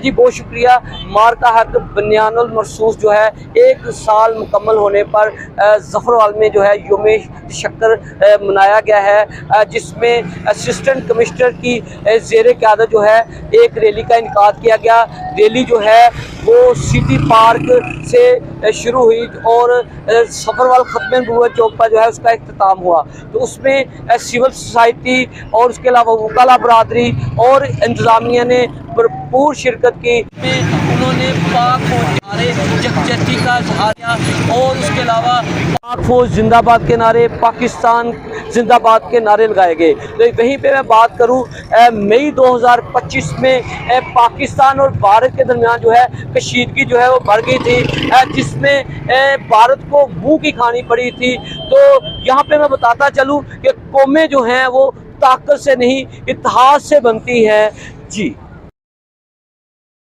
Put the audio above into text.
جی بہت شکریہ۔ مارکہ حق بنیان المرصوص جو ہے 1 سال مکمل ہونے پر ظفروال میں جو ہے یوم شکر منایا گیا ہے، جس میں اسسٹنٹ کمشنر کی زیر قیادت جو ہے ایک ریلی کا انعقاد کیا گیا۔ ریلی جو ہے وہ سٹی پارک سے شروع ہوئی اور ظفروال ختم نبوت چوک پر جو ہے اس کا اختتام ہوا۔ تو اس میں سول سوسائٹی اور اس کے علاوہ وکلا برادری اور انتظامیہ نے بھرپور شرکت کی۔ انہوں نے پاک فوج نعرے یکجہتی کا اظہار کیا اور اس کے علاوہ پاک فوج زندہ باد کے نعرے، پاکستان زندہ باد کے نعرے لگائے گئے۔ تو وہیں پہ میں بات کروں، مئی 2025 میں پاکستان اور بھارت کے درمیان جو ہے کشیدگی جو ہے وہ بڑھ گئی تھی، جس میں بھارت کو منہ کی کھانی پڑی تھی۔ تو یہاں پہ میں بتاتا چلوں کہ قومیں جو ہیں وہ طاقت سے نہیں اتحاد سے بنتی ہیں۔ جی